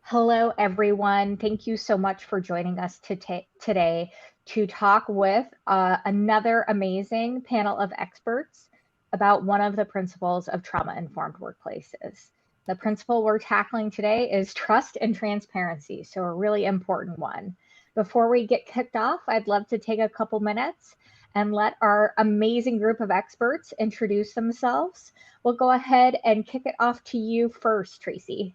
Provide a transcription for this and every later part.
Hello, everyone. Thank you so much for joining us today to talk with another amazing panel of experts about one of the principles of trauma-informed workplaces. The principle we're tackling today is trust and transparency, so a really important one. Before we get kicked off, I'd love to take a couple minutes and let our amazing group of experts introduce themselves. We'll go ahead and kick it off to you first, Tracy.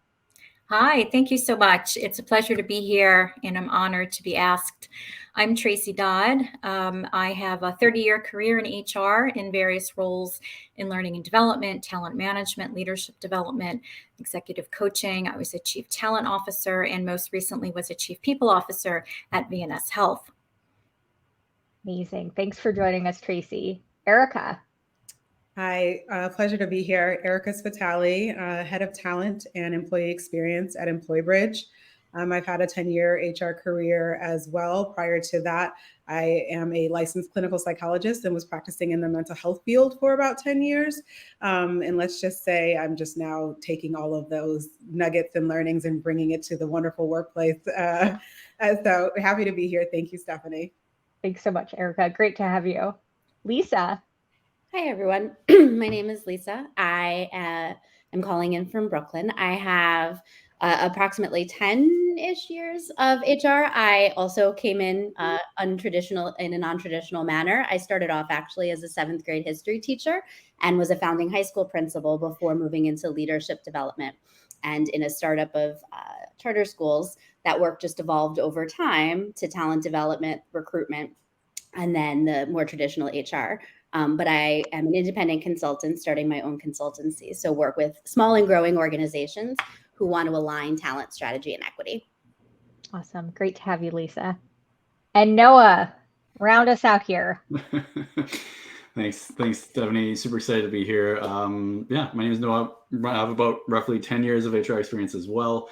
Hi, thank you so much. It's a pleasure to be here, and I'm honored to be asked. I'm Tracy Dodd. I have a 30-year career in HR in various roles in learning and development, talent management, leadership development, executive coaching. I was a chief talent officer, and most recently was a chief people officer at VNS Health. Amazing. Thanks for joining us, Tracy. Erica. Hi, pleasure to be here. Erica Spitali, Head of Talent and Employee Experience at EmployBridge. I've had a 10-year HR career as well. Prior to that, I am a licensed clinical psychologist and was practicing in the mental health field for about 10 years. And let's just say I'm just now taking all of those nuggets and learnings and bringing it to the wonderful workplace. So happy to be here. Thank you, Stephanie. Thanks so much, Erica. Great to have you. Lisa. Hi, everyone. My name is Lisa. I am calling in from Brooklyn. I have approximately 10-ish years of HR. I also came in in a non-traditional manner. I started off actually as a 7th grade history teacher and was a founding high school principal before moving into leadership development. And in a startup of charter schools, that work just evolved over time to talent development, recruitment, and then the more traditional HR. But I am an independent consultant starting my own consultancy. So work with small and growing organizations who want to align talent strategy and equity. Awesome. Great to have you, Lisa. And Noah, round us out here. Thanks, Stephanie. Super excited to be here. My name is Noah. I have about roughly 10 years of HR experience as well.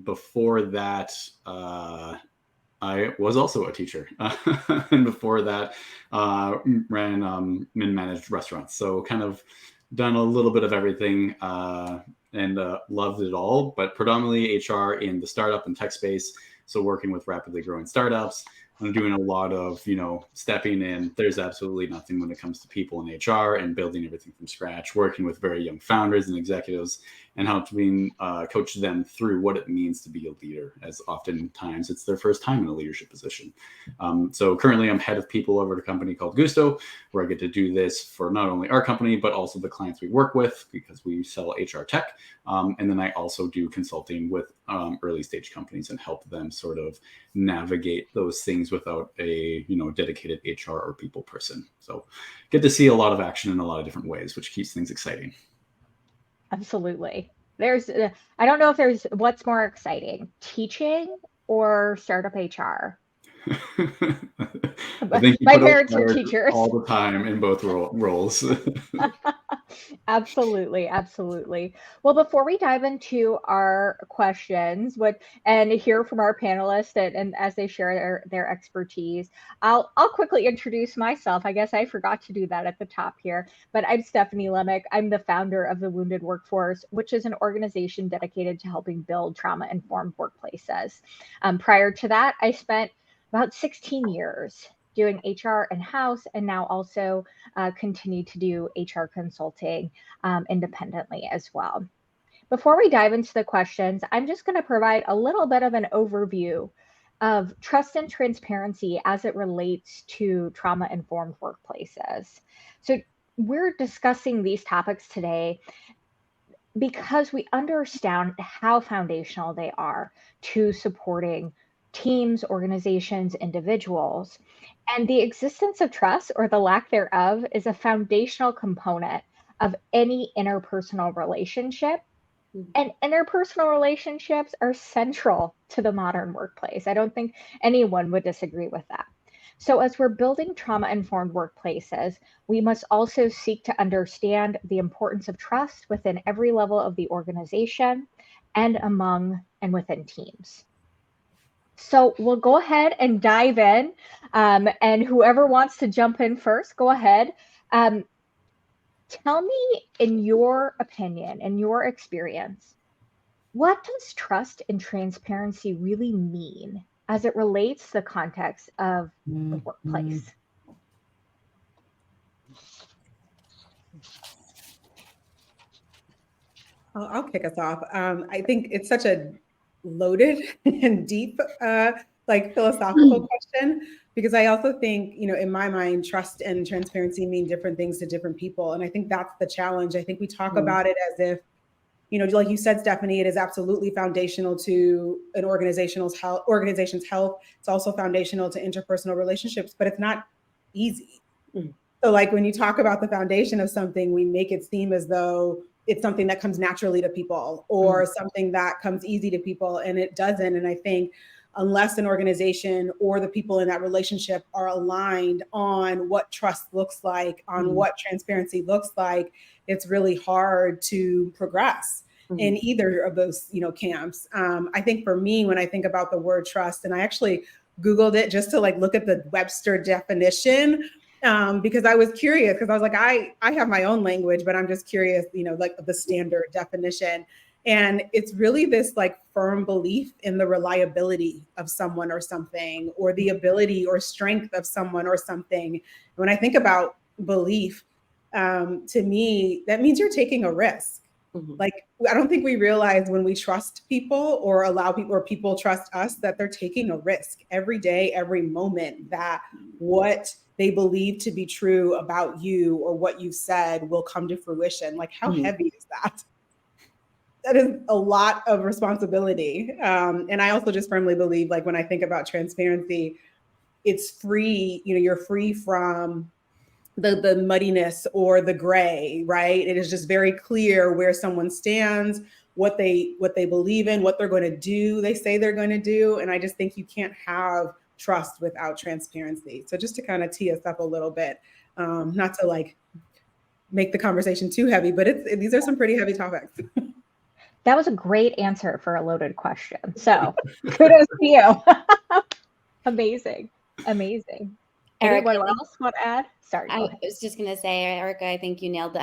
Before that, I was also a teacher, and before that, ran and managed restaurants. So kind of done a little bit of everything, and loved it all. But predominantly HR in the startup and tech space. So working with rapidly growing startups. I'm doing a lot of, stepping in. There's absolutely nothing when it comes to people in HR and building everything from scratch, working with very young founders and executives and helping coach them through what it means to be a leader, as oftentimes it's their first time in a leadership position. So currently I'm head of people over at a company called Gusto, where I get to do this for not only our company, but also the clients we work with because we sell HR tech. And then I also do consulting with early stage companies and help them sort of navigate those things without a dedicated HR or people person. So get to see a lot of action in a lot of different ways, which keeps things exciting. Absolutely. I don't know if there's what's more exciting, teaching or startup HR. I think my parents are teachers all the time in both roles. Absolutely. Well, before we dive into our questions and hear from our panelists and as they share their expertise, I'll quickly introduce myself. I guess I forgot to do that at the top here, but I'm Stephanie Lemick. I'm the founder of the Wounded Workforce, which is an organization dedicated to helping build trauma-informed workplaces. Prior to that, I spent about 16 years doing HR in-house and now also continue to do HR consulting independently as well. Before we dive into the questions, I'm just going to provide a little bit of an overview of trust and transparency as it relates to trauma-informed workplaces. So we're discussing these topics today because we understand how foundational they are to supporting teams, organizations, individuals. And the existence of trust or the lack thereof is a foundational component of any interpersonal relationship. And interpersonal relationships are central to the modern workplace. I don't think anyone would disagree with that. So, as we're building trauma informed workplaces, we must also seek to understand the importance of trust within every level of the organization and among and within teams. So we'll go ahead and dive in, and whoever wants to jump in first, go ahead. Tell me, in your opinion, in your experience, what does trust and transparency really mean as it relates to the context of the workplace? I'll kick us off. I think it's such a loaded and deep, like philosophical question, because I also think, in my mind, trust and transparency mean different things to different people. And I think that's the challenge. I think we talk about it as if, like you said, Stephanie, it is absolutely foundational to an organization's health. It's also foundational to interpersonal relationships, but it's not easy. So like when you talk about the foundation of something, we make it seem as though it's something that comes naturally to people or something that comes easy to people, and it doesn't. And I think unless an organization or the people in that relationship are aligned on what trust looks like, on what transparency looks like, it's really hard to progress in either of those, camps. I think for me, when I think about the word trust, and I actually Googled it just to like look at the Webster definition, because I was curious, because I was like, I have my own language, but I'm just curious, like the standard definition. And it's really this like firm belief in the reliability of someone or something, or the ability or strength of someone or something. When I think about belief, to me, that means you're taking a risk. Like, I don't think we realize when we trust people or allow people or people trust us that they're taking a risk every day, every moment, that what they believe to be true about you or what you've said will come to fruition. Like, how heavy is that? That is a lot of responsibility. And I also just firmly believe, like, when I think about transparency, it's free, you're free from the muddiness or the gray, right? It is just very clear where someone stands, what they believe in, what they're going to do, they say they're going to do. And I just think you can't have trust without transparency. So just to kind of tee us up a little bit, not to like make the conversation too heavy, but these are some pretty heavy topics. That was a great answer for a loaded question. So kudos to you. Amazing. Erica, Anyone else want to add? Sorry. I was just going to say, Erica, I think you nailed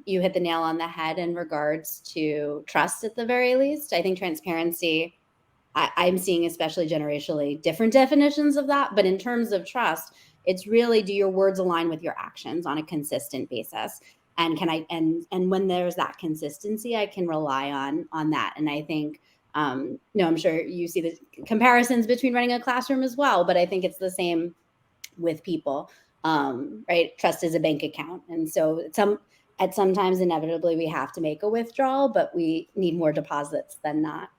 you hit the nail on the head in regards to trust at the very least. I think transparency, I'm seeing especially generationally different definitions of that. But in terms of trust, it's really, do your words align with your actions on a consistent basis? And and when there's that consistency, I can rely on that. And I think, I'm sure you see the comparisons between running a classroom as well, but I think it's the same with people, right? Trust is a bank account. And so at sometimes inevitably we have to make a withdrawal, but we need more deposits than not.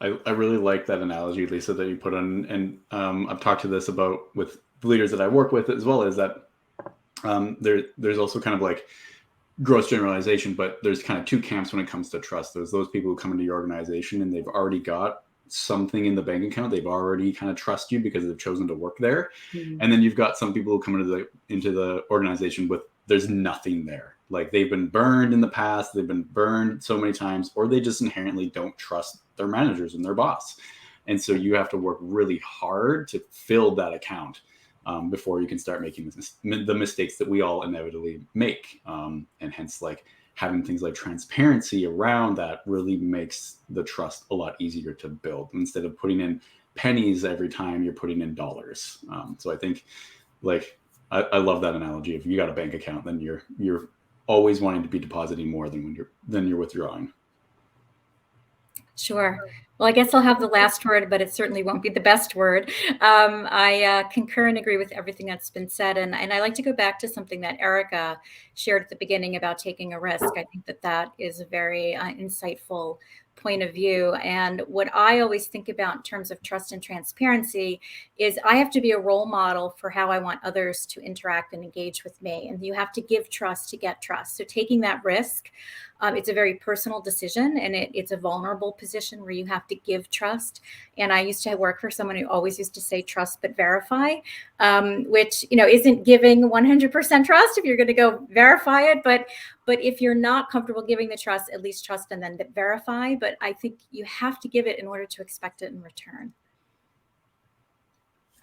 I really like that analogy, Lisa, that you put on. And I've talked to this about with the leaders that I work with, as well as that there's also kind of like gross generalization, but there's kind of two camps when it comes to trust. There's those people who come into your organization and they've already got something in the bank account. They've already kind of trust you because they've chosen to work there. And then you've got some people who come into the organization with, there's nothing there. Like they've been burned in the past. They've been burned so many times, or they just inherently don't trust their managers and their boss. And so you have to work really hard to fill that account before you can start making the mistakes that we all inevitably make. And hence, like, having things like transparency around that really makes the trust a lot easier to build, instead of putting in pennies every time you're putting in dollars. So I think, like, I love that analogy. If you got a bank account, then you're always wanting to be depositing more than you're withdrawing. Sure. Well, I guess I'll have the last word, but it certainly won't be the best word. I concur and agree with everything that's been said. And I like to go back to something that Erica shared at the beginning about taking a risk. I think that is a very insightful point of view. And what I always think about in terms of trust and transparency is I have to be a role model for how I want others to interact and engage with me. And you have to give trust to get trust. So taking that risk, it's a very personal decision, and it's a vulnerable position where you have to give trust. And I used to work for someone who always used to say trust but verify, which isn't giving 100% trust if you're going to go verify it. But if you're not comfortable giving the trust, at least trust and then verify. But I think you have to give it in order to expect it in return.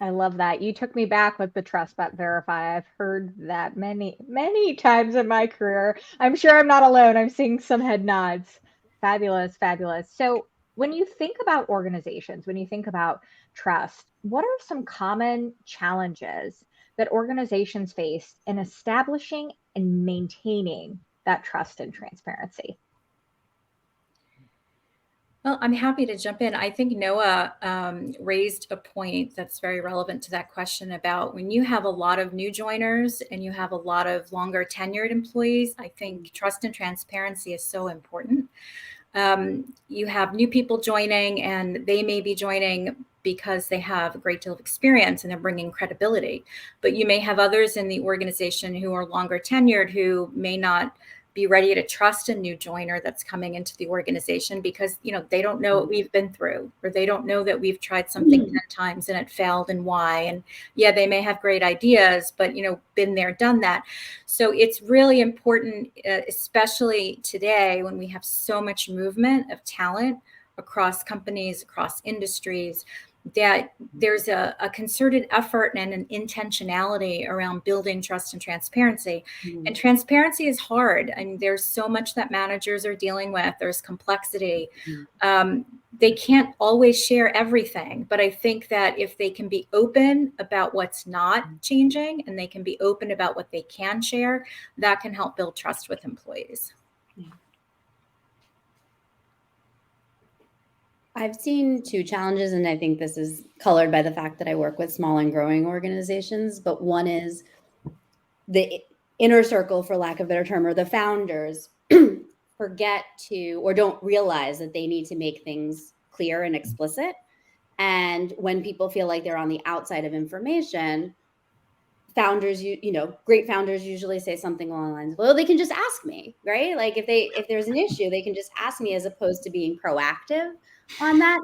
I love that. You took me back with the trust but verify. I've heard that many, many times in my career. I'm sure I'm not alone. I'm seeing some head nods. Fabulous, fabulous. So when you think about organizations, when you think about trust, what are some common challenges that organizations face in establishing and maintaining that trust and transparency? Well, I'm happy to jump in. I think Noah raised a point that's very relevant to that question about when you have a lot of new joiners and you have a lot of longer tenured employees. I think trust and transparency is so important. You have new people joining, and they may be joining because they have a great deal of experience and they're bringing credibility. But you may have others in the organization who are longer tenured who may not be ready to trust a new joiner that's coming into the organization because, you know, they don't know what we've been through, or they don't know that we've tried something 10 times and it failed and why. And yeah, they may have great ideas, but, you know, been there, done that. So it's really important, especially today when we have so much movement of talent across companies, across industries, that there's a concerted effort and an intentionality around building trust and transparency. And transparency is hard. I mean, there's so much that managers are dealing with. There's complexity. They can't always share everything, but I think that if they can be open about what's not changing and they can be open about what they can share, that can help build trust with employees. I've seen two challenges, and I think this is colored by the fact that I work with small and growing organizations. But one is the inner circle, for lack of a better term, or the founders forget to or don't realize that they need to make things clear and explicit. And when people feel like they're on the outside of information, founders, great founders usually say something along the lines of, well, they can just ask me, right? Like if there's an issue, they can just ask me, as opposed to being proactive on that,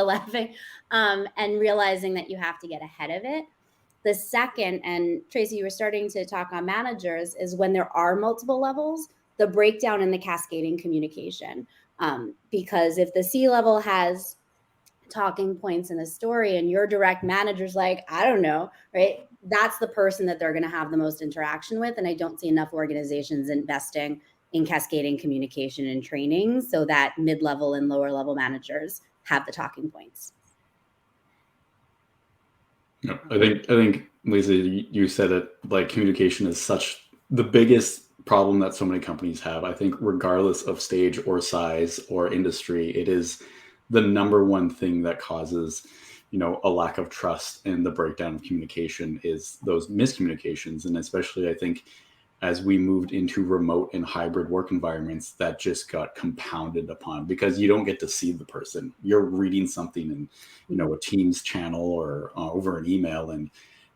laughing, and realizing that you have to get ahead of it. The second, and Tracy, you were starting to talk on managers, is when there are multiple levels, the breakdown in the cascading communication. Because if the C-level has talking points in a story and your direct manager's like, I don't know, right? That's the person that they're going to have the most interaction with. And I don't see enough organizations investing in cascading communication and training so that mid-level and lower level managers have the talking points. No, I think Lisa, you said it, like communication is such the biggest problem that so many companies have. I think regardless of stage or size or industry, it is the number one thing that causes, a lack of trust and the breakdown of communication is those miscommunications. And especially I think as we moved into remote and hybrid work environments, that just got compounded upon because you don't get to see the person. You're reading something in, a Teams channel or over an email, and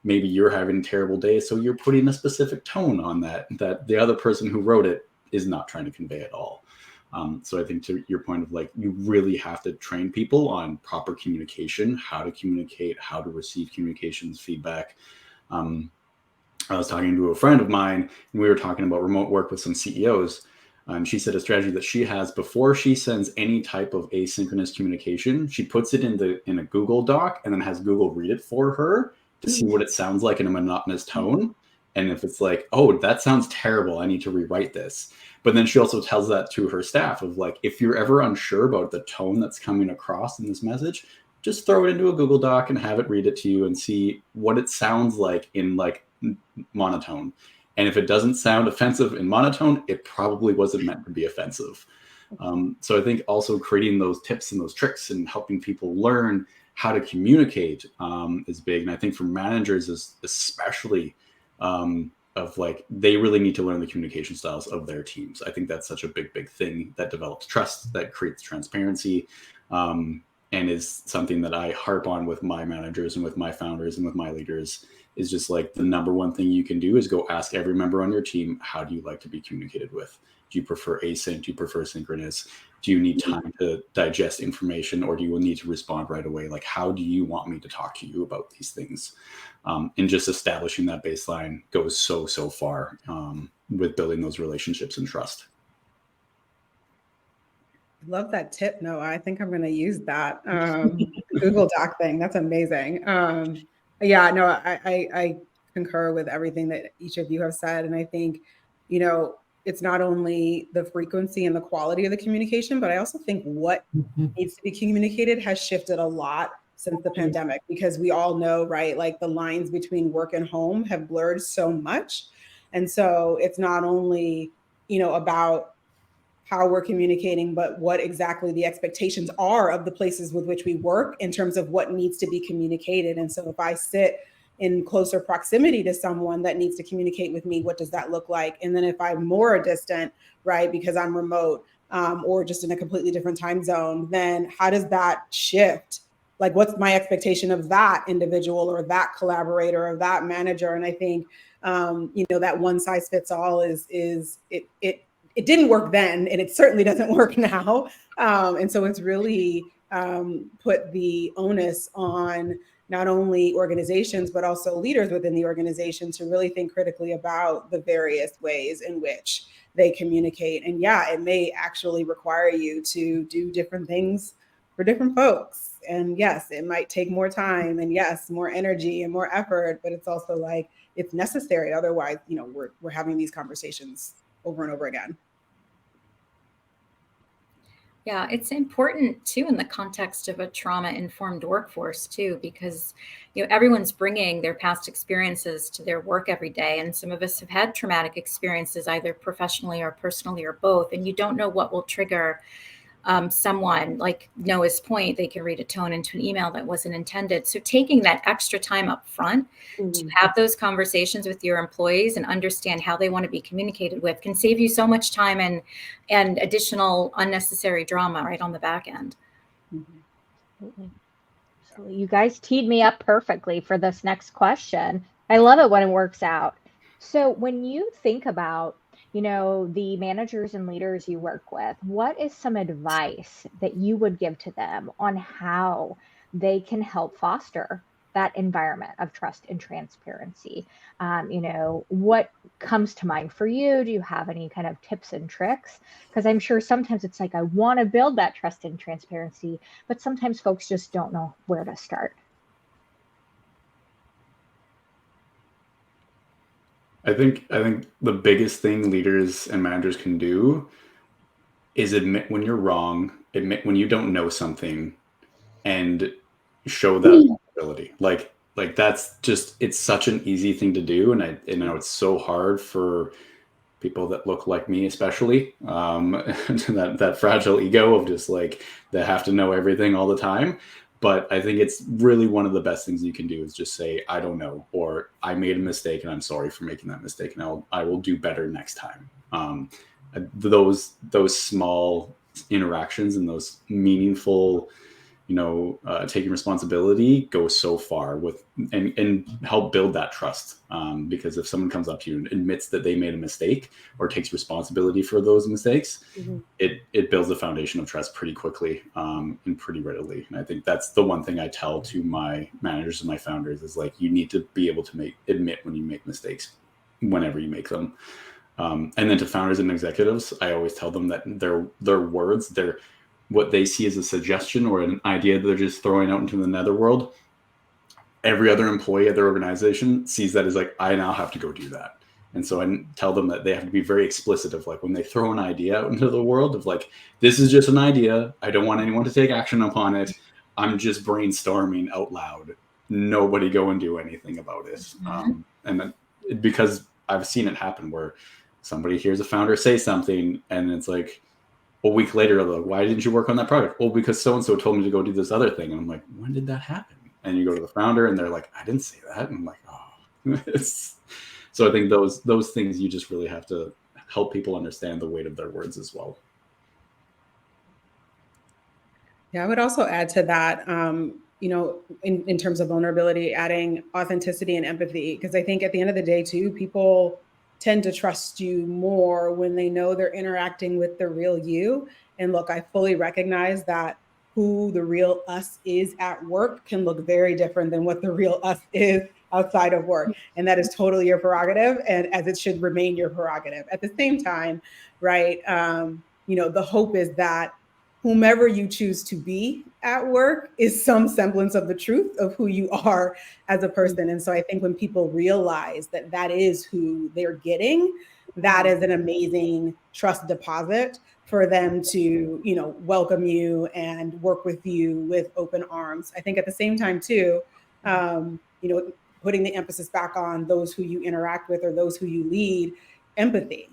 maybe you're having a terrible day. So you're putting a specific tone on that the other person who wrote it is not trying to convey at all. So I think to your point of like, you really have to train people on proper communication, how to communicate, how to receive communications feedback. I was talking to a friend of mine and we were talking about remote work with some CEOs. And she said a strategy that she has before she sends any type of asynchronous communication, she puts it in a Google Doc and then has Google read it for her to see what it sounds like in a monotonous tone. And if it's like, oh, that sounds terrible, I need to rewrite this. But then she also tells that to her staff of like, if you're ever unsure about the tone that's coming across in this message, just throw it into a Google Doc and have it read it to you and see what it sounds like in like monotone. And if it doesn't sound offensive in monotone, it probably wasn't meant to be offensive. So I think also creating those tips and those tricks and helping people learn how to communicate is big. And I think for managers especially of like, they really need to learn the communication styles of their teams. I think that's such a big thing that develops trust, that creates transparency, and is something that I harp on with my managers and with my founders and with my leaders. Is just like the number one thing you can do is go ask every member on your team, how do you like to be communicated with? Do you prefer async? Do you prefer synchronous? Do you need time to digest information, or do you need to respond right away? Like, how do you want me to talk to you about these things? And just establishing that baseline goes so far with building those relationships and trust. Love that tip, Noah. I think I'm going to use that Google Doc thing. That's amazing. Yeah, no, I concur with everything that each of you have said. And I think, it's not only the frequency and the quality of the communication, but I also think what needs to be communicated has shifted a lot since the pandemic, because we all know, right, like the lines between work and home have blurred so much. And so it's not only, about how we're communicating, but what exactly the expectations are of the places with which we work in terms of what needs to be communicated. And so if I sit in closer proximity to someone that needs to communicate with me, what does that look like? And then if I'm more distant, right, because I'm remote, or just in a completely different time zone, then how does that shift? Like, what's my expectation of that individual or that collaborator or that manager? And I think, that one size fits all is it didn't work then, and it certainly doesn't work now. And so it's really put the onus on not only organizations, but also leaders within the organization to really think critically about the various ways in which they communicate. And yeah, it may actually require you to do different things for different folks. And yes, it might take more time, and yes, more energy and more effort, but it's also like it's necessary. Otherwise, we're having these conversations over and over again. Yeah, it's important too in the context of a trauma-informed workforce too, because everyone's bringing their past experiences to their work every day, and some of us have had traumatic experiences either professionally or personally or both, and you don't know what will trigger someone. Like Noah's point, they can read a tone into an email that wasn't intended. So taking that extra time up front to have those conversations with your employees and understand how they want to be communicated with can save you so much time and additional unnecessary drama right on the back end. Absolutely. Absolutely. You guys teed me up perfectly for this next question. I love it when it works out. So when you think about the managers and leaders you work with, what is some advice that you would give to them on how they can help foster that environment of trust and transparency? What comes to mind for you? Do you have any kind of tips and tricks? Because I'm sure sometimes it's like, I want to build that trust and transparency, but sometimes folks just don't know where to start. I think the biggest thing leaders and managers can do is admit when you're wrong, admit when you don't know something, and show that vulnerability. Like that's just, it's such an easy thing to do, and I know it's so hard for people that look like me, especially that fragile ego of just like they have to know everything all the time. But I think it's really one of the best things you can do is just say, I don't know, or I made a mistake and I'm sorry for making that mistake, and I will do better next time. Those small interactions and those meaningful, taking responsibility goes so far with and help build that trust. Because if someone comes up to you and admits that they made a mistake or takes responsibility for those mistakes, it builds a foundation of trust pretty quickly, and pretty readily. And I think that's the one thing I tell to my managers and my founders is like, you need to be able to admit when you make mistakes whenever you make them. And then to founders and executives, I always tell them that their words, what they see as a suggestion or an idea that they're just throwing out into the netherworld, every other employee at their organization sees that as like, I now have to go do that. And so I tell them that they have to be very explicit of like, when they throw an idea out into the world of like, this is just an idea, I don't want anyone to take action upon it, I'm just brainstorming out loud, nobody go and do anything about it. And then, because I've seen it happen where somebody hears a founder say something and it's like, a week later, like, why didn't you work on that project? Well, because so-and-so told me to go do this other thing. And I'm like, when did that happen? And you go to the founder and they're like, I didn't say that. And I'm like, oh. So I think those things, you just really have to help people understand the weight of their words as well. Yeah, I would also add to that, in terms of vulnerability, adding authenticity and empathy, because I think at the end of the day too, people tend to trust you more when they know they're interacting with the real you. And look, I fully recognize that who the real us is at work can look very different than what the real us is outside of work. And that is totally your prerogative, and as it should remain your prerogative. At the same time, right, the hope is that whomever you choose to be at work is some semblance of the truth of who you are as a person. And so I think when people realize that that is who they're getting, that is an amazing trust deposit for them to, welcome you and work with you with open arms. I think at the same time too, putting the emphasis back on those who you interact with or those who you lead, empathy.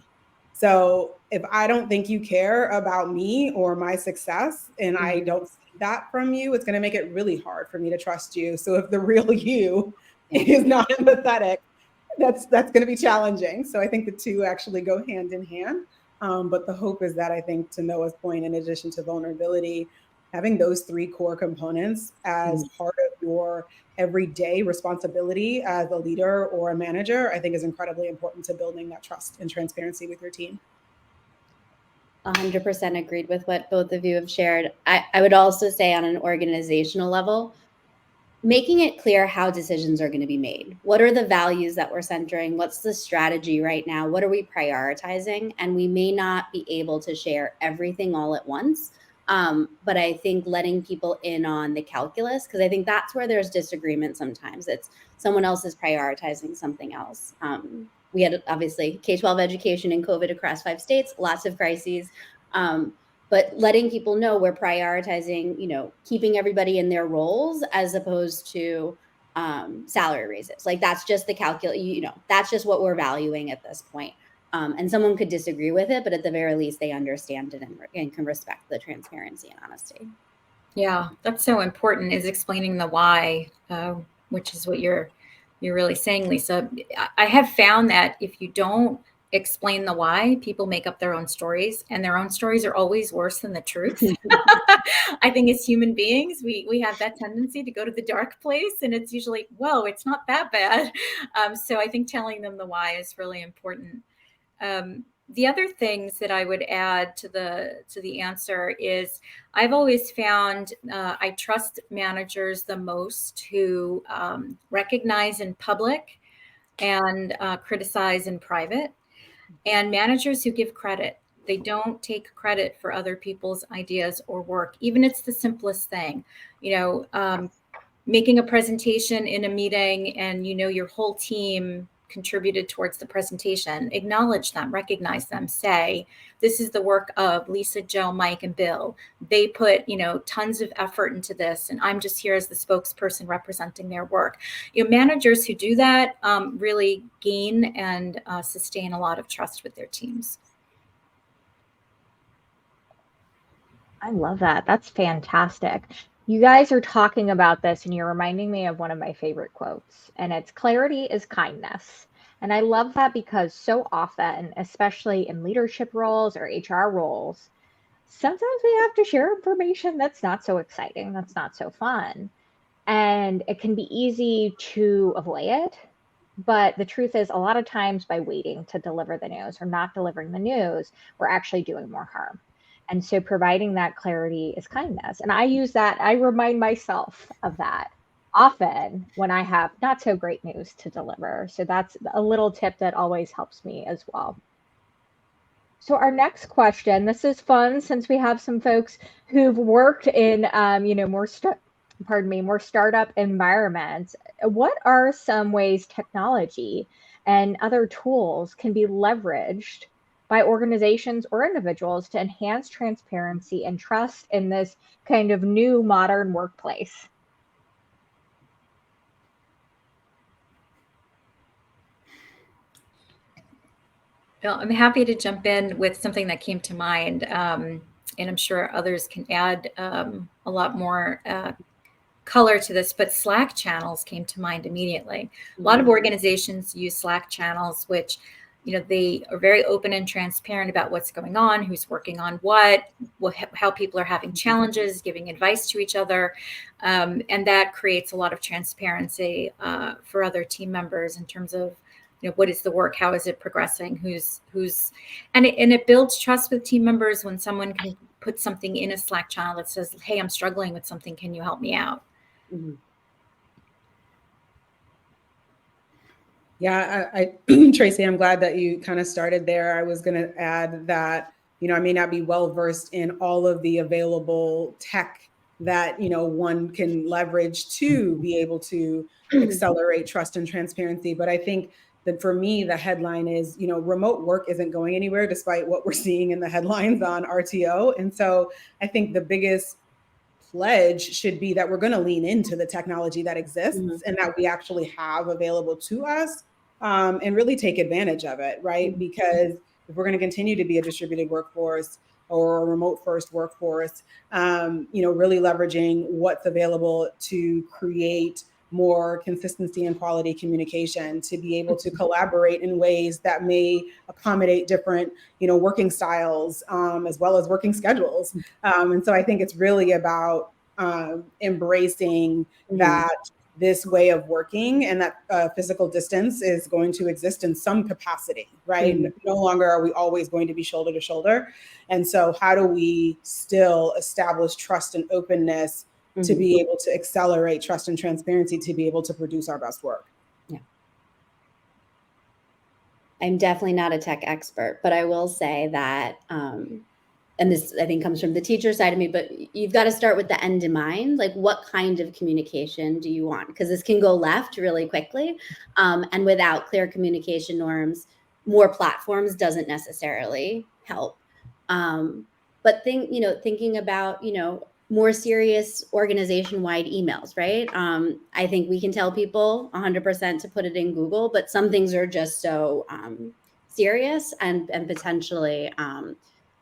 So if I don't think you care about me or my success and I don't see that from you, it's going to make it really hard for me to trust you. So if the real you is not empathetic, that's going to be challenging. So I think the two actually go hand in hand. But the hope is that, I think, to Noah's point, in addition to vulnerability, having those three core components as part of your everyday responsibility as a leader or a manager, I think is incredibly important to building that trust and transparency with your team. 100% agreed with what both of you have shared. I would also say, on an organizational level, making it clear how decisions are going to be made. What are the values that we're centering? What's the strategy right now? What are we prioritizing? And we may not be able to share everything all at once. But I think letting people in on the calculus, because I think that's where there's disagreement sometimes. It's someone else is prioritizing something else. We had, obviously, K-12 education and COVID across 5 states, lots of crises. But letting people know we're prioritizing, keeping everybody in their roles as opposed to salary raises. Like, that's just the calculate, that's just what we're valuing at this point. And someone could disagree with it, but at the very least, they understand it and can respect the transparency and honesty. Yeah, that's so important, is explaining the why, which is what you're really saying, Lisa. I have found that if you don't explain the why, people make up their own stories, and their own stories are always worse than the truth. I think as human beings, we have that tendency to go to the dark place, and it's usually, whoa, it's not that bad. So I think telling them the why is really important. The other things that I would add to the answer is, I've always found I trust managers the most who recognize in public and criticize in private, and managers who give credit. They don't take credit for other people's ideas or work, even if it's the simplest thing. Making a presentation in a meeting and your whole team contributed towards the presentation. Acknowledge them, recognize them, say, this is the work of Lisa, Joe, Mike, and Bill. They put, tons of effort into this, and I'm just here as the spokesperson representing their work. Managers who do that really gain and sustain a lot of trust with their teams. I love that. That's fantastic. You guys are talking about this and you're reminding me of one of my favorite quotes, and it's clarity is kindness. And I love that because so often, especially in leadership roles or HR roles, sometimes we have to share information that's not so exciting, that's not so fun. And it can be easy to avoid it. But the truth is, a lot of times by waiting to deliver the news or not delivering the news, we're actually doing more harm. And so providing that clarity is kindness. And I use that, I remind myself of that often when I have not so great news to deliver. So that's a little tip that always helps me as well. So our next question, this is fun since we have some folks who've worked in, more startup environments. What are some ways technology and other tools can be leveraged by organizations or individuals to enhance transparency and trust in this kind of new modern workplace? Well, I'm happy to jump in with something that came to mind, and I'm sure others can add a lot more color to this, but Slack channels came to mind immediately. A lot of organizations use Slack channels, which they are very open and transparent about what's going on, who's working on what, how people are having challenges, giving advice to each other. And that creates a lot of transparency for other team members in terms of, what is the work? How is it progressing? And it builds trust with team members when someone can put something in a Slack channel that says, hey, I'm struggling with something. Can you help me out? Mm-hmm. Yeah, Tracy, I'm glad that you kind of started there. I was going to add that, I may not be well versed in all of the available tech that, one can leverage to be able to accelerate trust and transparency. But I think, then for me, the headline is, remote work isn't going anywhere despite what we're seeing in the headlines on RTO. And so I think the biggest pledge should be that we're going to lean into the technology that exists and that we actually have available to us, and really take advantage of it, right? Because if we're going to continue to be a distributed workforce or a remote first workforce, really leveraging what's available to create more consistency and quality communication, to be able to collaborate in ways that may accommodate different, working styles, as well as working schedules. And so I think it's really about embracing that this way of working, and that physical distance is going to exist in some capacity, right? No longer are we always going to be shoulder to shoulder. And so how do we still establish trust and openness to be able to accelerate trust and transparency, to be able to produce our best work? Yeah. I'm definitely not a tech expert, but I will say that, and this I think comes from the teacher side of me, but you've got to start with the end in mind. Like, what kind of communication do you want? Because this can go left really quickly. And without clear communication norms, more platforms doesn't necessarily help. But thinking about, more serious organization-wide emails, right? I think we can tell people 100% to put it in Google, but some things are just so serious and potentially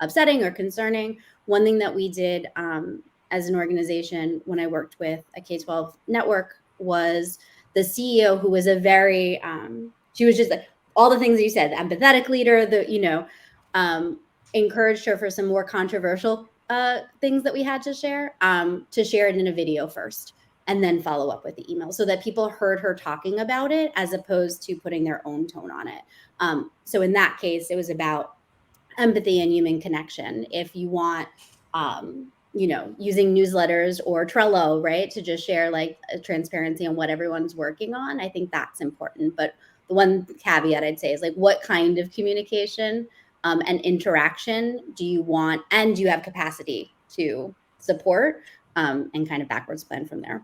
upsetting or concerning. One thing that we did as an organization when I worked with a K-12 network was the CEO, who was a very, she was just like all the things that you said, the empathetic leader, encouraged her for some more controversial things that we had to share it in a video first, and then follow up with the email, so that people heard her talking about it as opposed to putting their own tone on it. So in that case, it was about empathy and human connection. If you want, using newsletters or Trello, right, to just share like a transparency on what everyone's working on, I think that's important. But the one caveat I'd say is, like, what kind of communication and interaction do you want, and do you have capacity to support, and kind of backwards plan from there.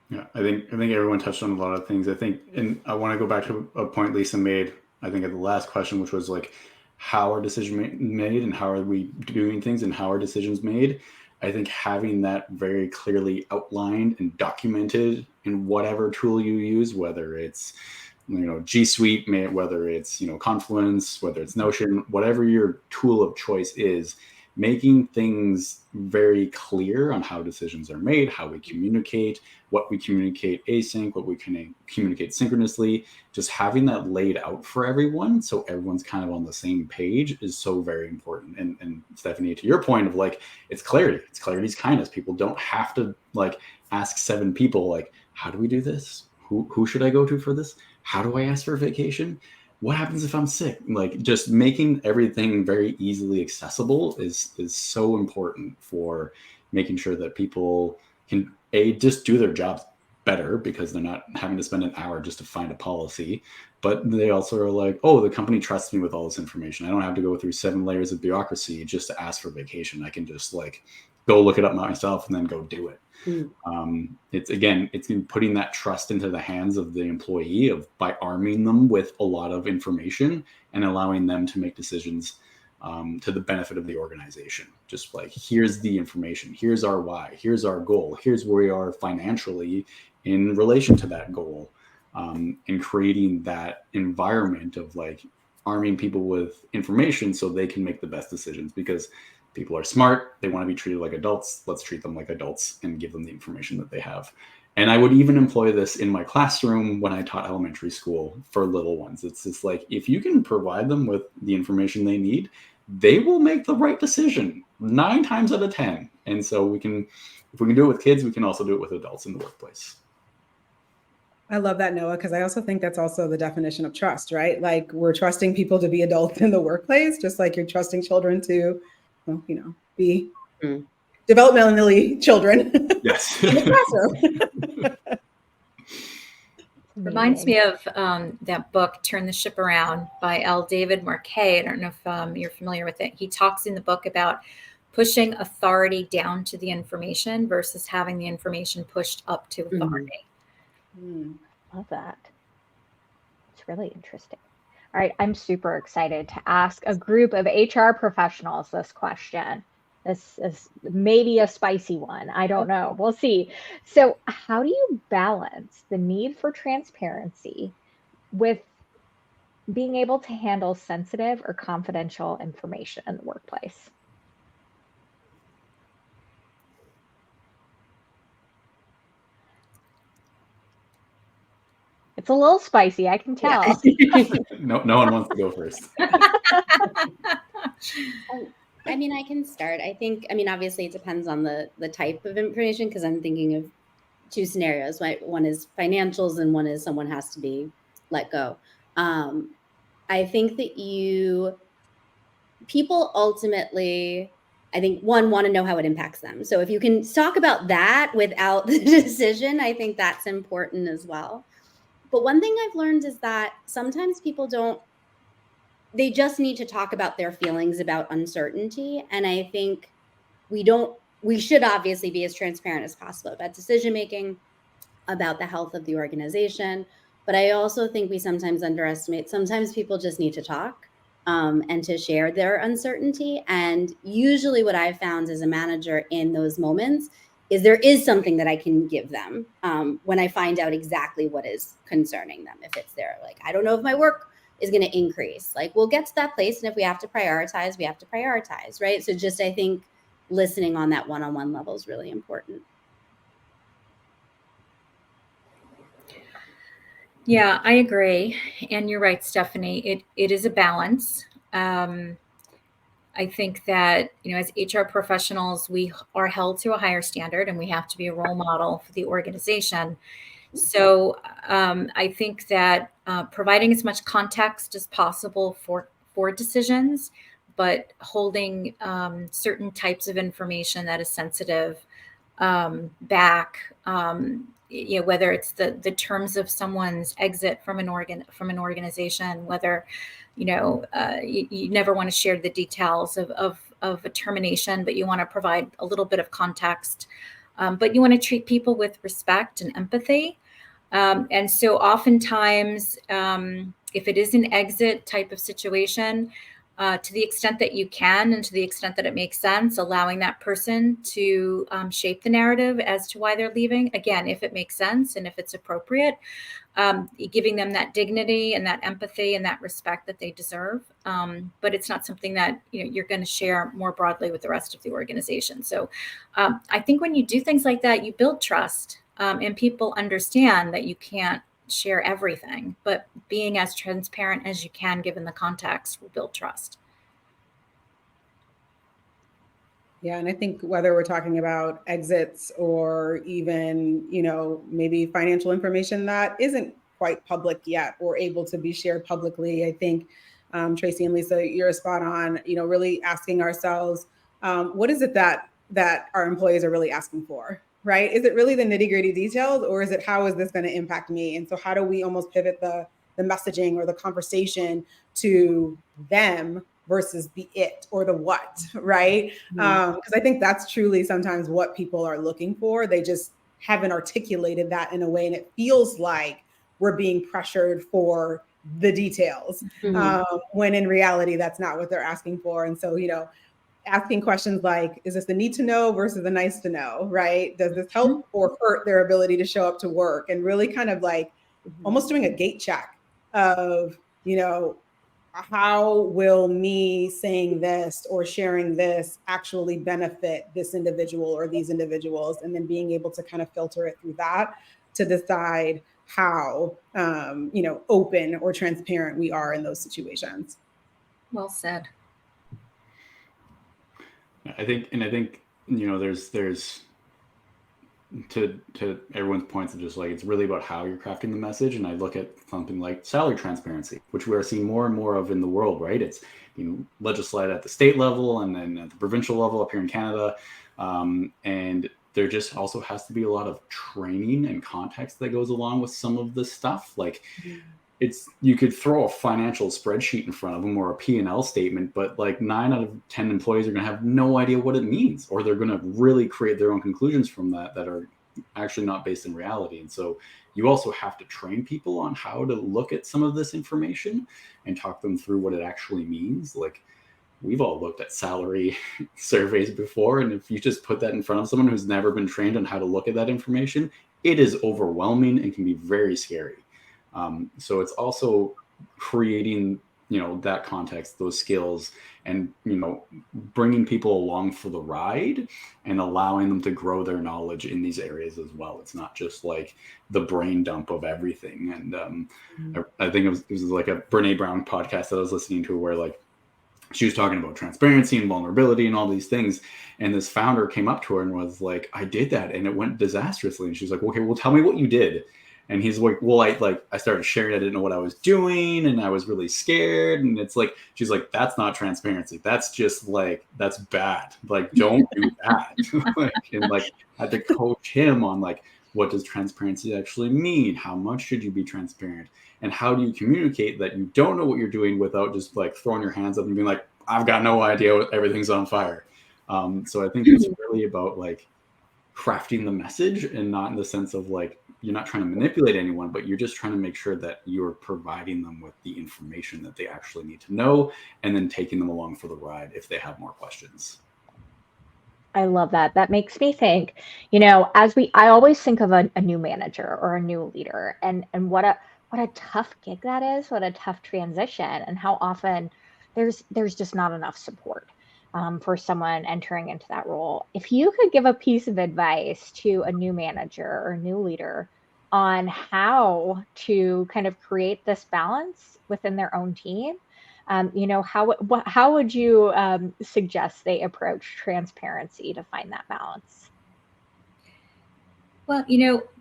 Yeah, I think everyone touched on a lot of things. I think, and I want to go back to a point Lisa made, I think, at the last question, which was like, how are decisions made and how are we doing things and how are decisions made? I think having that very clearly outlined and documented in whatever tool you use, whether it's, G Suite, whether it's, Confluence, whether it's Notion, whatever your tool of choice is, making things very clear on how decisions are made, how we communicate, what we communicate async, what we can communicate synchronously, just having that laid out for everyone so everyone's kind of on the same page is so very important. And Stephanie, to your point of like, it's clarity. It's clarity's kindness. People don't have to like ask 7 people, like, how do we do this? Who should I go to for this? How do I ask for a vacation? What happens if I'm sick? Like, just making everything very easily accessible is so important for making sure that people can just do their jobs better, because they're not having to spend an hour just to find a policy, but they also are like, oh, the company trusts me with all this information. I don't have to go through 7 layers of bureaucracy just to ask for vacation. I can just like go look it up myself and then go do it. It's in putting that trust into the hands of the employee by arming them with a lot of information and allowing them to make decisions to the benefit of the organization. Just like, here's the information, here's our why, here's our goal, here's where we are financially in relation to that goal, and creating that environment of like arming people with information so they can make the best decisions, because people are smart. They want to be treated like adults. Let's treat them like adults and give them the information that they have. And I would even employ this in my classroom when I taught elementary school for little ones. It's just like, if you can provide them with the information they need, they will make the right decision 9 times out of 10. And so if we can do it with kids, we can also do it with adults in the workplace. I love that, Noah, because I also think that's also the definition of trust, right? Like, we're trusting people to be adults in the workplace, just like you're trusting children to, be developmentally children. Yes. In the classroom. Reminds me of that book, Turn the Ship Around, by L. David Marquet. I don't know if you're familiar with it. He talks in the book about pushing authority down to the information versus having the information pushed up to authority. Love that. That's really interesting. All right, I'm super excited to ask a group of HR professionals this question. This is maybe a spicy one. I don't know. We'll see. So, how do you balance the need for transparency with being able to handle sensitive or confidential information in the workplace? It's a little spicy, I can tell. No one wants to go first. I mean, I can start. I think, I mean, obviously it depends on the type of information, because I'm thinking of two scenarios. One is financials and one is someone has to be let go. I think that people ultimately, I think, one, want to know how it impacts them. So if you can talk about that without the decision, I think that's important as well. But one thing I've learned is that sometimes people they just need to talk about their feelings about uncertainty. And I think we should obviously be as transparent as possible about decision making, about the health of the organization. But I also think we sometimes underestimate, sometimes people just need to talk and to share their uncertainty. And usually what I've found as a manager in those moments is there is something that I can give them when I find out exactly what is concerning them. If it's there, like, I don't know if my work is going to increase, like, we'll get to that place. And if we have to prioritize, we have to prioritize, right? So just, I think listening on that one-on-one level is really important. Yeah, I agree. And you're right, Stephanie. It is a balance. I think that, as HR professionals, we are held to a higher standard and we have to be a role model for the organization. So I think that providing as much context as possible for decisions, but holding certain types of information that is sensitive back, whether it's the terms of someone's exit from an organization, whether you never want to share the details of a termination, but you want to provide a little bit of context. But you want to treat people with respect and empathy. And so oftentimes, if it is an exit type of situation, to the extent that you can and to the extent that it makes sense, allowing that person to shape the narrative as to why they're leaving. Again, if it makes sense and if it's appropriate, giving them that dignity and that empathy and that respect that they deserve. But it's not something that you're going to share more broadly with the rest of the organization. So I think when you do things like that, you build trust and people understand that you can't share everything, but being as transparent as you can given the context will build trust. Yeah, and I think whether we're talking about exits or even, maybe financial information that isn't quite public yet or able to be shared publicly, I think, Tracy and Lisa, you're spot on, really asking ourselves, what is it that our employees are really asking for, right? Is it really the nitty-gritty details, or is it how is this going to impact me? And so how do we almost pivot the messaging or the conversation to them versus the it or the what, right? Because I think that's truly sometimes what people are looking for. They just haven't articulated that in a way, and it feels like we're being pressured for the details, when in reality, that's not what they're asking for. And so, asking questions like, is this the need to know versus the nice to know, right? Does this help or hurt their ability to show up to work? And really kind of like almost doing a gate check of, how will me saying this or sharing this actually benefit this individual or these individuals? And then being able to kind of filter it through that to decide how, open or transparent we are in those situations. Well said. I think, there's to everyone's points of just like, it's really about how you're crafting the message. And I look at something like salary transparency, which we're seeing more and more of in the world, right? It's legislated at the state level and then at the provincial level up here in Canada. And there just also has to be a lot of training and context that goes along with some of this stuff. Like you could throw a financial spreadsheet in front of them or a P&L statement, but like 9 out of 10 employees are going to have no idea what it means, or they're going to really create their own conclusions from that are actually not based in reality. And so you also have to train people on how to look at some of this information and talk them through what it actually means. Like, we've all looked at salary surveys before, and if you just put that in front of someone who's never been trained on how to look at that information, it is overwhelming and can be very scary. So it's also creating, that context, those skills, and bringing people along for the ride and allowing them to grow their knowledge in these areas as well. It's not just like the brain dump of everything. And I think it was like a Brene Brown podcast that I was listening to, where like she was talking about transparency and vulnerability and all these things. And this founder came up to her and was like, I did that and it went disastrously. And she's like, okay, well, tell me what you did. And he's like, well, I started sharing. I didn't know what I was doing, and I was really scared. And it's like, she's like, that's not transparency. That's just like, that's bad. Like, don't do that. And I had to coach him on like, what does transparency actually mean? How much should you be transparent? And how do you communicate that you don't know what you're doing without just like throwing your hands up and being like, I've got no idea, everything's on fire. So I think it's really about like crafting the message, and not in the sense of like, you're not trying to manipulate anyone, but you're just trying to make sure that you're providing them with the information that they actually need to know, and then taking them along for the ride if they have more questions. I love that. That makes me think, I always think of a new manager or a new leader, and what a tough gig that is, what a tough transition, and how often there's just not enough support for someone entering into that role. If you could give a piece of advice to a new manager or a new leader on how to kind of create this balance within their own team, how would you suggest they approach transparency to find that balance? Well,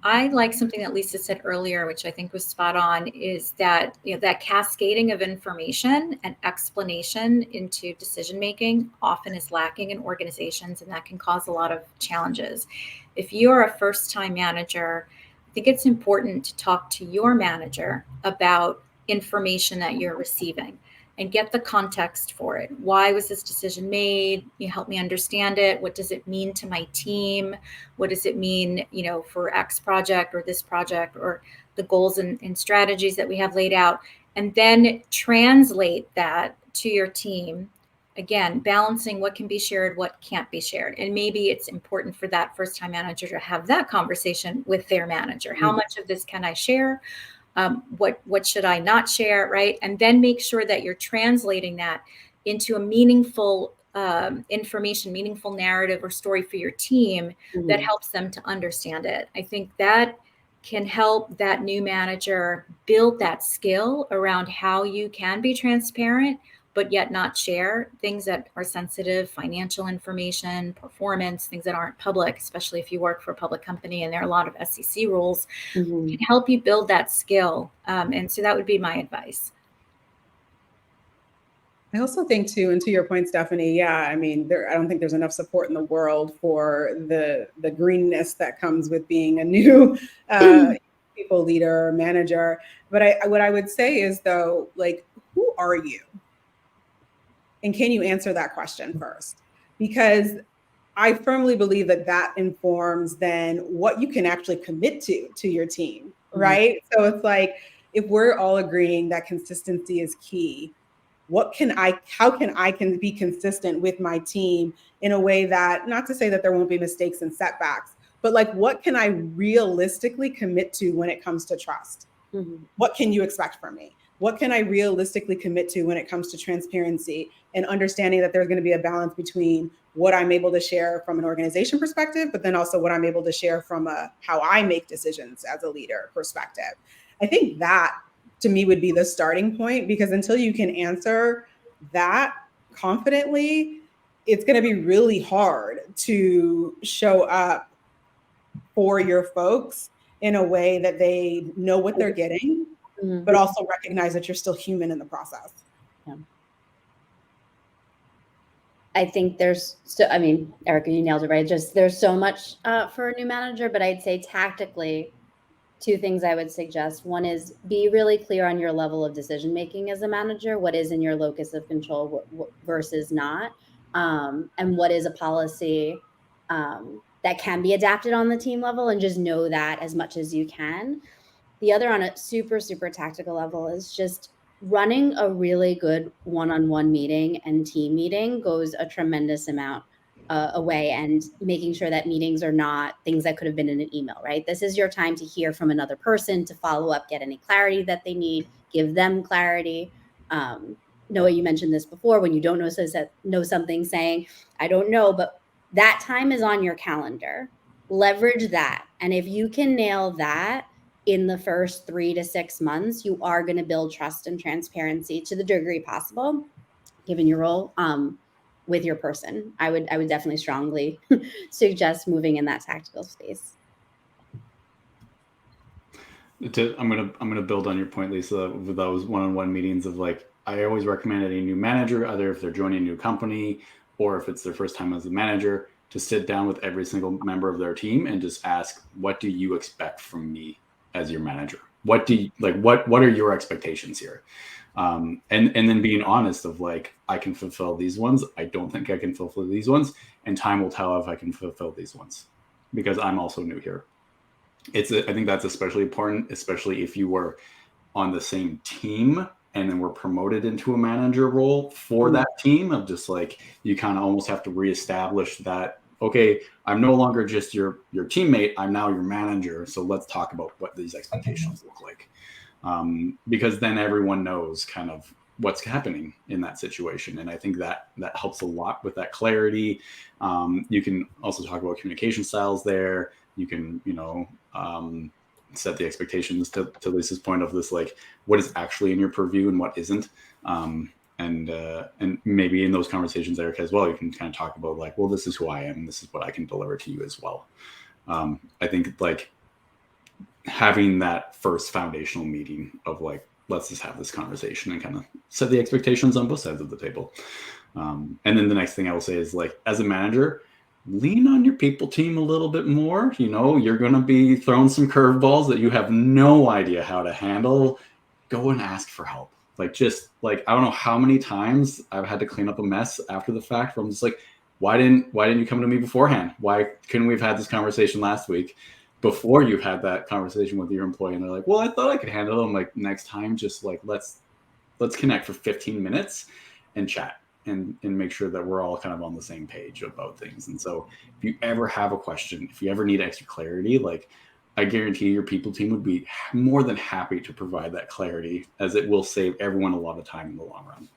I like something that Lisa said earlier, which I think was spot on, is that, that cascading of information and explanation into decision making often is lacking in organizations, and that can cause a lot of challenges. If you're a first-time manager, I think it's important to talk to your manager about information that you're receiving and get the context for it. Why was this decision made? You help me understand it. What does it mean to my team? What does it mean, for X project or this project, or the goals and strategies that we have laid out? And then translate that to your team. Again, balancing what can be shared, what can't be shared. And maybe it's important for that first-time manager to have that conversation with their manager. How much of this can I share? What should I not share, right? And then make sure that you're translating that into a meaningful information, meaningful narrative or story for your team that helps them to understand it. I think that can help that new manager build that skill around how you can be transparent, but yet not share things that are sensitive, financial information, performance, things that aren't public, especially if you work for a public company and there are a lot of SEC rules, can help you build that skill. And so that would be my advice. I also think too, and to your point, Stephanie, I mean, I don't think there's enough support in the world for the greenness that comes with being a new people leader or manager. But what I would say is, though, like, who are you? And can you answer that question first? Because I firmly believe that informs then what you can actually commit to your team, right? So it's like, if we're all agreeing that consistency is key, how can I be consistent with my team in a way that, not to say that there won't be mistakes and setbacks, but like, what can I realistically commit to when it comes to trust? What can you expect from me? What can I realistically commit to when it comes to transparency, and understanding that there's going to be a balance between what I'm able to share from an organization perspective, but then also what I'm able to share from how I make decisions as a leader perspective. I think that, to me, would be the starting point, because until you can answer that confidently, it's going to be really hard to show up for your folks in a way that they know what they're getting, but also recognize that you're still human in the process. Yeah. I think Erica, you nailed it, right? There's so much for a new manager, but I'd say tactically, two things I would suggest. One is, be really clear on your level of decision-making as a manager. What is in your locus of control versus not? And what is a policy that can be adapted on the team level, and just know that as much as you can. The other, on a super, super tactical level, is just running a really good one-on-one meeting and team meeting goes a tremendous amount away, and making sure that meetings are not things that could have been in an email, right? This is your time to hear from another person, to follow up, get any clarity that they need, give them clarity. Noah, you mentioned this before, when you don't know something, saying, I don't know, but that time is on your calendar. Leverage that. And if you can nail that in the first 3 to 6 months, you are going to build trust and transparency to the degree possible, given your role, with your person. I would definitely strongly suggest moving in that tactical space. I'm gonna build on your point, Lisa, with those one-on-one meetings of like, I always recommend any new manager, either if they're joining a new company or if it's their first time as a manager, to sit down with every single member of their team and just ask, what do you expect from me as your manager? What do you like? What are your expectations here? And then being honest of like, I can fulfill these ones. I don't think I can fulfill these ones, and time will tell if I can fulfill these ones, because I'm also new here. I think that's especially important, especially if you were on the same team and then were promoted into a manager role for that team, of just like, you kind of almost have to reestablish that, okay, I'm no longer just your teammate, I'm now your manager. So let's talk about what these expectations look like. Because then everyone knows kind of what's happening in that situation. And I think that helps a lot with that clarity. You can also talk about communication styles there. You can, set the expectations to Lisa's point of this, like, what is actually in your purview and what isn't. And maybe in those conversations, Erica, as well, you can kind of talk about like, well, this is who I am, and this is what I can deliver to you as well. I think like having that first foundational meeting of like, let's just have this conversation and kind of set the expectations on both sides of the table. And then the next thing I will say is like, as a manager, lean on your people team a little bit more. You're going to be throwing some curveballs that you have no idea how to handle. Go and ask for help. Like, just like, I don't know how many times I've had to clean up a mess after the fact, where I'm just like, why didn't you come to me beforehand? Why couldn't we have had this conversation last week before you had that conversation with your employee? And they're like, well, I thought I could handle it. I'm like, next time, just like, let's connect for 15 minutes and chat. And make sure that we're all kind of on the same page about things. And so if you ever have a question, if you ever need extra clarity, like, I guarantee your people team would be more than happy to provide that clarity, as it will save everyone a lot of time in the long run.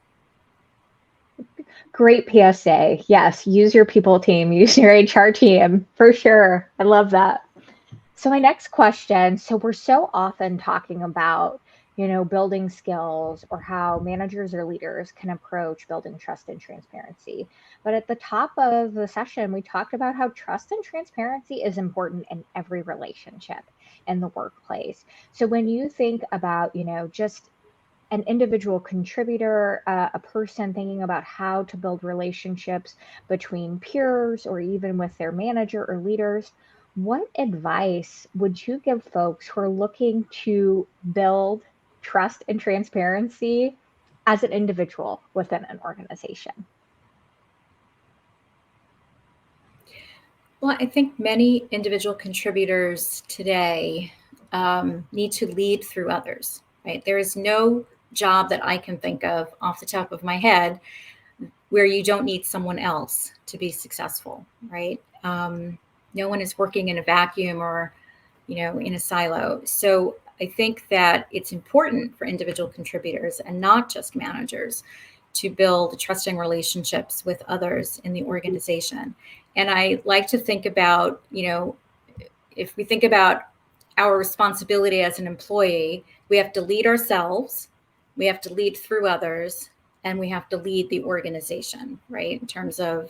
Great PSA. Yes, use your people team, use your HR team, for sure. I love that. So my next question, so we're so often talking about, building skills, or how managers or leaders can approach building trust and transparency. But at the top of the session, we talked about how trust and transparency is important in every relationship in the workplace. So when you think about, just an individual contributor, a person thinking about how to build relationships between peers or even with their manager or leaders, what advice would you give folks who are looking to build trust and transparency as an individual within an organization? Well, I think many individual contributors today need to lead through others, right? There is no job that I can think of off the top of my head where you don't need someone else to be successful, right? No one is working in a vacuum or, in a silo. So I think that it's important for individual contributors, and not just managers, to build trusting relationships with others in the organization. And I like to think about, if we think about our responsibility as an employee, we have to lead ourselves, we have to lead through others, and we have to lead the organization, right? In terms of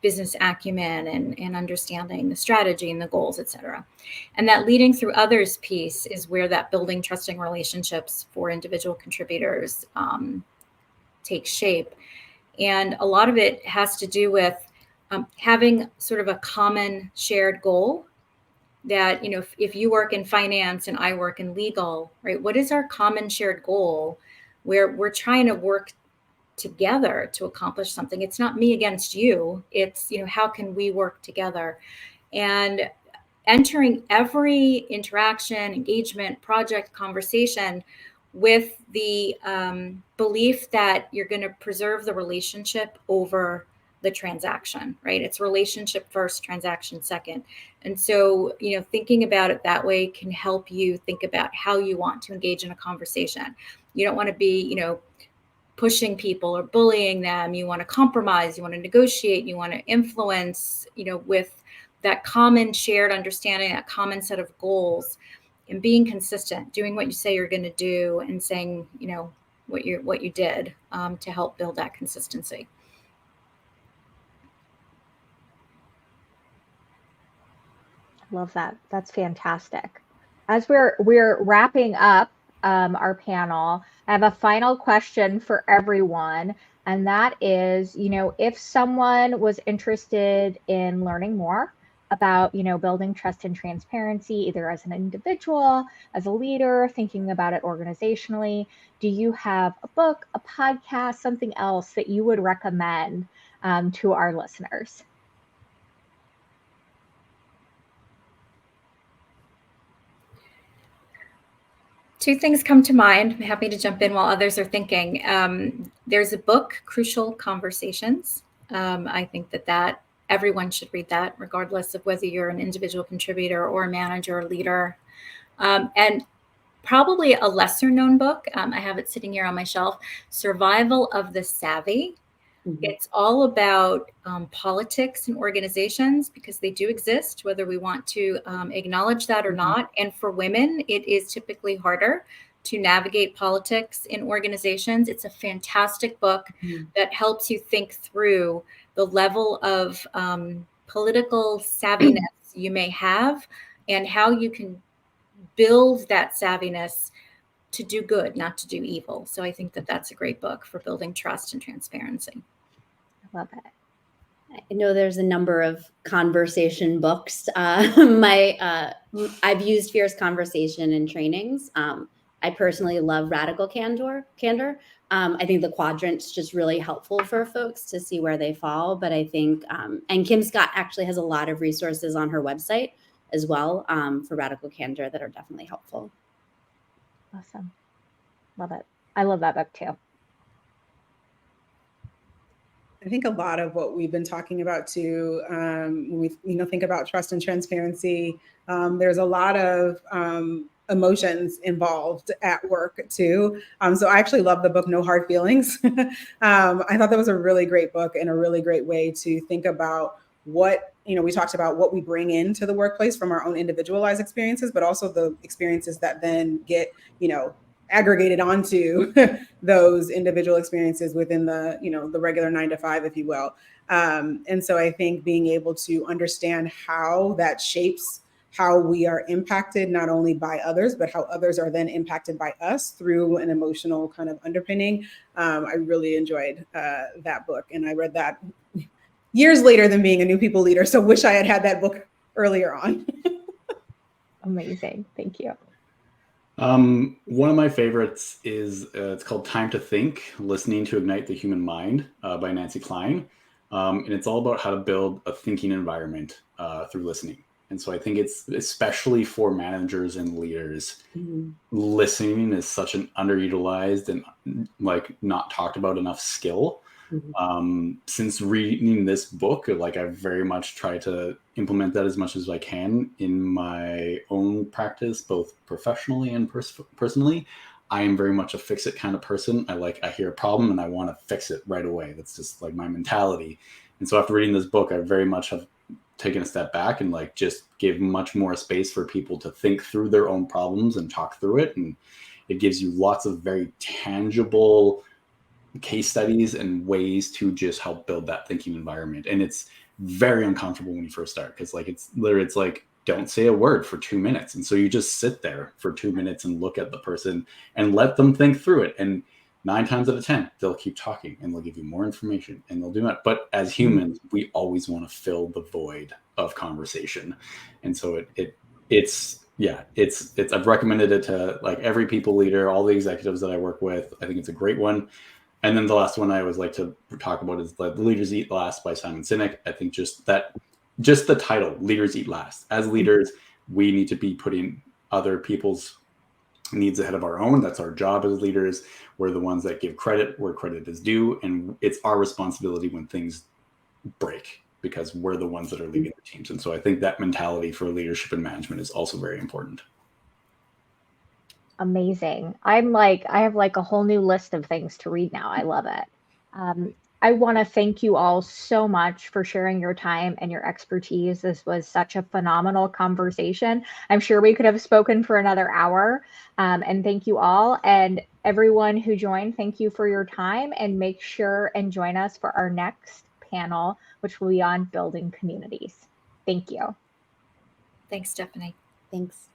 business acumen and understanding the strategy and the goals, et cetera. And that leading through others piece is where that building trusting relationships for individual contributors takes shape. And a lot of it has to do with having sort of a common shared goal. That, if you work in finance and I work in legal, right? What is our common shared goal where we're trying to work together to accomplish something. It's not me against you. It's, how can we work together? And entering every interaction, engagement, project, conversation with the belief that you're going to preserve the relationship over the transaction, right? It's relationship first, transaction second. And so, thinking about it that way can help you think about how you want to engage in a conversation. You don't want to be, pushing people or bullying them. You want to compromise, you want to negotiate, you want to influence, with that common shared understanding, that common set of goals, and being consistent, doing what you say you're going to do, and saying, what you did to help build that consistency. Love that. That's fantastic. As we're wrapping up our panel, I have a final question for everyone, and that is, if someone was interested in learning more about, building trust and transparency, either as an individual, as a leader, thinking about it organizationally, do you have a book, a podcast, something else that you would recommend to our listeners? Two things come to mind. I'm happy to jump in while others are thinking. There's a book, Crucial Conversations. I think that everyone should read that, regardless of whether you're an individual contributor or a manager or leader. And probably a lesser known book, I have it sitting here on my shelf, Survival of the Savvy. Mm-hmm. It's all about politics and organizations, because they do exist, whether we want to acknowledge that or not. And for women, it is typically harder to navigate politics in organizations. It's a fantastic book that helps you think through the level of political savviness you may have, and how you can build that savviness to do good, not to do evil. So I think that's a great book for building trust and transparency. I love it. I know there's a number of conversation books. I've used Fierce Conversation in trainings. I personally love Radical Candor. I think the quadrant's just really helpful for folks to see where they fall. But I think, and Kim Scott actually has a lot of resources on her website as well for Radical Candor that are definitely helpful. Awesome. Love it. I love that book too. I think a lot of what we've been talking about too, when we think about trust and transparency, there's a lot of emotions involved at work too. So I actually love the book No Hard Feelings. I thought that was a really great book and a really great way to think about what, we talked about what we bring into the workplace from our own individualized experiences, but also the experiences that then get, aggregated onto those individual experiences within the, the regular 9 to 5, if you will. And so I think being able to understand how that shapes how we are impacted, not only by others, but how others are then impacted by us through an emotional kind of underpinning. I really enjoyed that book. And I read that years later than being a new people leader. So wish I had that book earlier on. Amazing. Thank you. One of my favorites is it's called Time to Think, Listening to Ignite the Human Mind by Nancy Klein. And it's all about how to build a thinking environment through listening. And so I think it's especially for managers and leaders, listening is such an underutilized and not talked about enough skill. Since reading this book, I've very much tried to implement that as much as I can in my own practice, both professionally and personally. I am very much a fix it kind of person. I hear a problem and I want to fix it right away. That's just my mentality. And so after reading this book, I very much have taken a step back and just give much more space for people to think through their own problems and talk through it. And it gives you lots of very tangible case studies and ways to just help build that thinking environment. And it's very uncomfortable when you first start, because it's don't say a word for 2 minutes. And so you just sit there for 2 minutes and look at the person and let them think through it. And 9 times out of 10, they'll keep talking and they'll give you more information and they'll do that. But as humans, we always want to fill the void of conversation. And so I've recommended it to every people leader, all the executives that I work with. I think it's a great one. And then the last one I always like to talk about is The Leaders Eat Last by Simon Sinek. I think just the title, Leaders Eat Last. As leaders, we need to be putting other people's needs ahead of our own. That's our job as leaders. We're the ones that give credit where credit is due. And it's our responsibility when things break, because we're the ones that are leading the teams. And so I think that mentality for leadership and management is also very important. Amazing. I have like a whole new list of things to read now. I love it. I want to thank you all so much for sharing your time and your expertise. This was such a phenomenal conversation. I'm sure we could have spoken for another hour. And thank you all. And everyone who joined, thank you for your time, and make sure and join us for our next panel, which will be on building communities. Thank you. Thanks, Stephanie. Thanks.